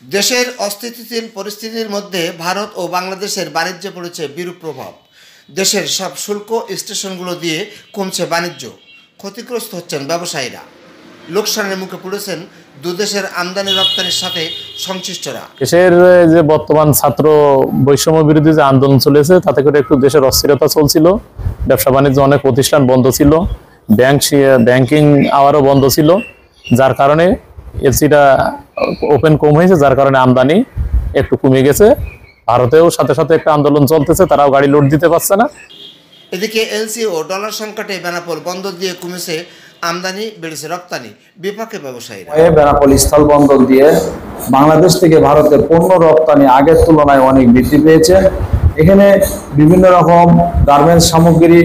দেশের অস্থিতিশীল পরিস্থিতির মধ্যে ভারত ও বাংলাদেশের বাণিজ্যে পড়েছে বিরূপ প্রভাব। দেশের সব শুল্ক স্টেশনগুলো দিয়ে কমছে বাণিজ্য, ক্ষতিগ্রস্ত হচ্ছেন ব্যবসায়ীরা, লোকসানের মুখে পড়েছেন দুদেশের আমদানি রপ্তানির সাথে সংশ্লিষ্টরা। দেশের যে বর্তমান ছাত্র বৈষম্য বিরোধী যে আন্দোলন চলেছে তাতে করে একটু দেশের অস্থিরতা চলছিল, ব্যবসা বাণিজ্য অনেক প্রতিষ্ঠান বন্ধ ছিল, ব্যাংকিং আওয়ারও বন্ধ ছিল, যার কারণে এলসিটা ওপেন কম হয়েছে, যার কারণে আমদানি একটু কমে গেছে। ভারতেও সাথে সাথে একটা আন্দোলন চলতেছে, তারাও গাড়ি লোড দিতে পারছে না। এদিকে এলসি ও ডলার সংকটে বেনাপোল বন্দর দিয়ে কমেছে আমদানি, বেড়েছে রপ্তানি, বিপাকে ব্যবসায়ীরা। বেনাপোল স্থল বন্দর দিয়ে বাংলাদেশ থেকে ভারতের পণ্য রপ্তানি আগের তুলনায় অনেক বৃদ্ধি পেয়েছে। এখানে বিভিন্ন রকম গার্মেন্টস সামগ্রী,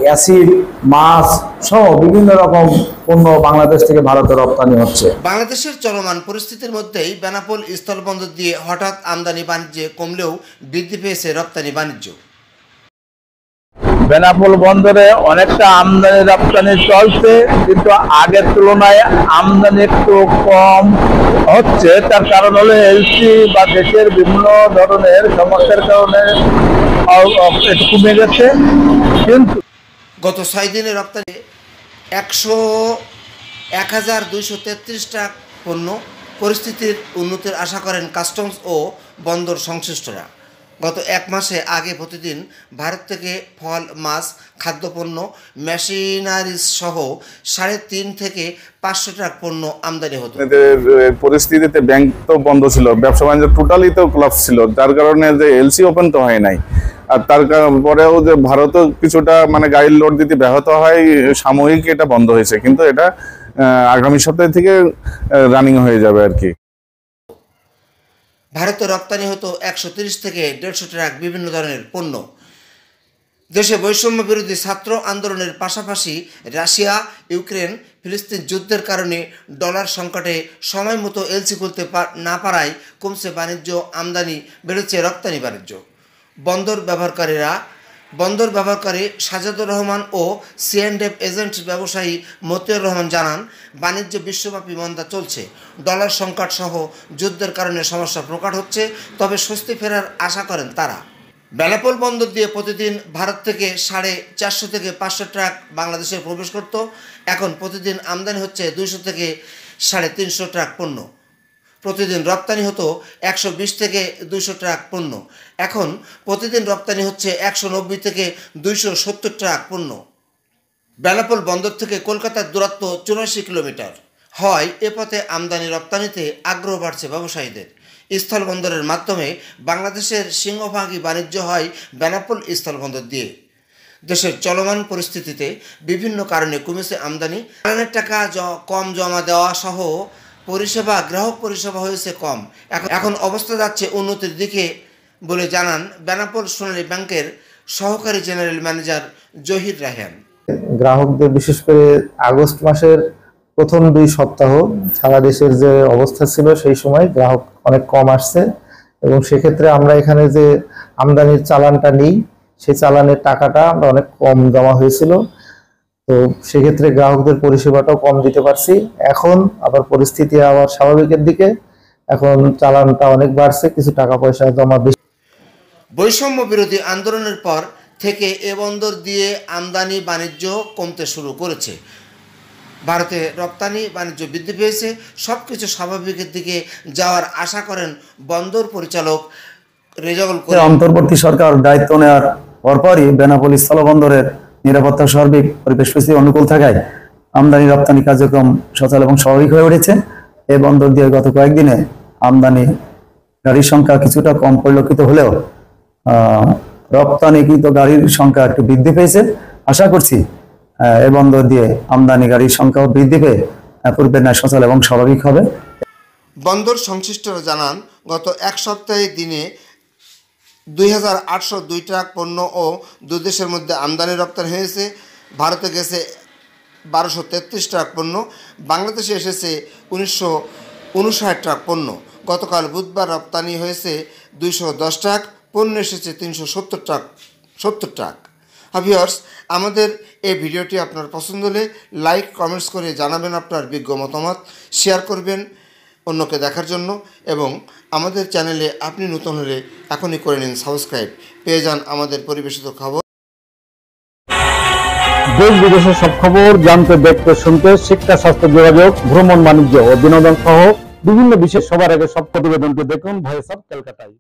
অ্যাসিড, মাছ সহ বিভিন্ন রকম পণ্য বাংলাদেশ থেকে ভারতে রপ্তানি হচ্ছে। বাংলাদেশের চলমান পরিস্থিতির মধ্যেই বেনাপোল স্থলবন্দর দিয়ে হঠাৎ আমদানি বাণিজ্যে কমলেও বৃদ্ধি পেয়েছে রপ্তানি বাণিজ্য। বেনাপোল বন্দরে অনেকটা আমদানি রপ্তানি চলছে, কিন্তু আগের তুলনায় আমদানি একটু কম হচ্ছে। তার কারণ হলো এলসি বা দেশের বিভিন্ন ধরনের সমস্যার কারণে একটু কমে গেছে। কিন্তু গত 6 দিনে রপ্তানি 1,233 ট্রাক পণ্য। পরিস্থিতির উন্নতির আশা করেন কাস্টমস ও বন্দর সংশ্লিষ্টরা। গত 1 মাসে আগে প্রতিদিন ভারত থেকে ফল, মাছ, খাদ্যপণ্য, মেশিনারিজ সহ 3.5 থেকে 500 ট্রাক পণ্য আমদানি হতো। পরিস্থিতিতে ব্যাংক তো বন্ধ ছিল, ব্যবসা বাণিজ্য টোটালি তো ক্লাস ছিল, যার কারণে যে এলসি ওপেন তো হয় নাই। আর তার পরেও যে ভারতও কিছুটা গাড়ির লোড দিতে ব্যাহত হয়, সাময়িক এটা বন্ধ হয়েছে, কিন্তু এটা আগামী সপ্তাহ থেকে রানিং হয়ে যাবে আর কি। ভারতে রপ্তানি হতো 130 থেকে 150 ট্রাক বিভিন্ন ধরনের পণ্য। দেশে বৈষম্য বিরোধী ছাত্র আন্দোলনের পাশাপাশি রাশিয়া, ইউক্রেন, ফিলিস্তিন যুদ্ধের কারণে ডলার সংকটে সময় মতো এলসি খুলতে না পারায় কমছে বাণিজ্য, আমদানি, বেড়েছে রপ্তানি বাণিজ্য। বন্দর ব্যবহারকারী সাজাদুর রহমান ও C&F এজেন্ট ব্যবসায়ী মতিউর রহমান জানান, বাণিজ্য বিশ্বব্যাপী মন্দা চলছে। ডলার সংকট সহ যুদ্ধের কারণে সমস্যা প্রকট হচ্ছে, তবে স্বস্তি ফেরার আশা করেন তারা। বেনাপোল বন্দর দিয়ে প্রতিদিন ভারত থেকে 450 থেকে 500 ট্রাক বাংলাদেশে প্রবেশ করত। এখন প্রতিদিন আমদানি হচ্ছে 200 থেকে 350 ট্রাক পণ্য। প্রতিদিন রপ্তানি হতো 120 থেকে 200 ট্রাক পণ্য। এখন প্রতিদিন রপ্তানি হচ্ছে 190 থেকে 270 ট্রাক পণ্য। বেনাপোল বন্দর থেকে কলকাতার দূরত্ব 84 কিলোমিটার হয়। এ পথে আমদানি রপ্তানিতে আগ্রহ বাড়ছে ব্যবসায়ীদের। স্থলবন্দরের মাধ্যমে বাংলাদেশের সিংহভাগই বাণিজ্য হয় বেনাপোল স্থলবন্দর দিয়ে। দেশের চলমান পরিস্থিতিতে বিভিন্ন কারণে কমেছে আমদানি, চালানের টাকা কম জমা দেওয়া সহ গ্রাহক পরিষেবা হয়েছে কম। এখন অবস্থা যাচ্ছে উন্নতির দিকে বলে জানান বেনাপোল সোনালী ব্যাংকের সহকারী জেনারেল ম্যানেজার জহির রায়হান। গ্রাহকদের বিশেষ করে আগস্ট মাসের প্রথম 2 সপ্তাহ সারা দেশের যে অবস্থা ছিল সেই সময় গ্রাহক অনেক কম আসছে, এবং সেক্ষেত্রে আমরা এখানে যে আমদানির চালানটা নিই সেই চালানের টাকাটা আমরা অনেক কম জমা হয়েছিল। তো সেক্ষেত্রে গ্রাহকদের পরিষেবাটাও কম দিতে পারছি। এখন আবার পরিস্থিতি আবার স্বাভাবিকের দিকে, এখন চালানটা অনেক বাড়ছে, কিছু টাকা পয়সা জমা বেশি। বৈষম্য বিরোধী আন্দোলনের পর থেকে এ বন্দর দিয়ে আমদানি বাণিজ্য কমতে শুরু করেছে। ভারতে রপ্তানি বাণিজ্য বৃদ্ধি পেয়েছে, সবকিছু স্বাভাবিকের দিকে যাওয়ার আশা করেন বন্দর পরিচালক রেজাউল করিম। অন্তর্বর্তী সরকার দায়িত্ব নেওয়ার পরপরই বেনাপোল স্থলবন্দরের নিরাপত্তা সার্বিক পরিবেশ পরিস্থিতি অনুকূল থাকায় আমদানি রপ্তানি কার্যক্রম সচল এবং স্বাভাবিক হয়ে উঠেছে। এই বন্দর দিয়ে গত কয়েকদিনে আমদানি গাড়ির সংখ্যা কিছুটা কম পরিলক্ষিত হলেও রপ্তানিকৃত গাড়ির সংখ্যা একটু বৃদ্ধি পেয়েছে। আশা করছি এই বন্দর দিয়ে আমদানি গাড়ির সংখ্যাও বৃদ্ধি পেয়ে পূর্বের ন্যায় সচল এবং স্বাভাবিক হবে। বন্দর সংশ্লিষ্টরা জানান, গত 1 সপ্তাহে দিনে 2,802 ট্রাক পণ্য ও দুদেশের মধ্যে আমদানি রপ্তানি হয়েছে। ভারতে গেছে 1,233 ট্রাক পণ্য, বাংলাদেশে এসেছে 1,959 ট্রাক পণ্য। গতকাল বুধবার রপ্তানি হয়েছে 210 ট্রাক, পণ্য এসেছে 370 ট্রাক। ভিউয়ার্স, আমাদের এই ভিডিওটি আপনার পছন্দ হলে লাইক, কমেন্টস করে জানাবেন আপনার বিজ্ঞ মতামত, শেয়ার করবেন অন্যকে দেখার জন্য এবং আমাদের চ্যানেলে আপনি নতুন হলে এখনই করে নিন সাবস্ক্রাইব, পেয়ে যান আমাদের পরিবেশিত খবর। দেশ বিদেশের সব খবর জানতে, দেখতে, শুনতে শিক্ষা, স্বাস্থ্য, যোগাযোগ, ভ্রমণ, বাণিজ্য ও বিনোদন সহ বিভিন্ন বিষয়ে সবার আগে সব প্রতিবেদনটি দেখুন ভয়েস অফ ক্যালকাটায়।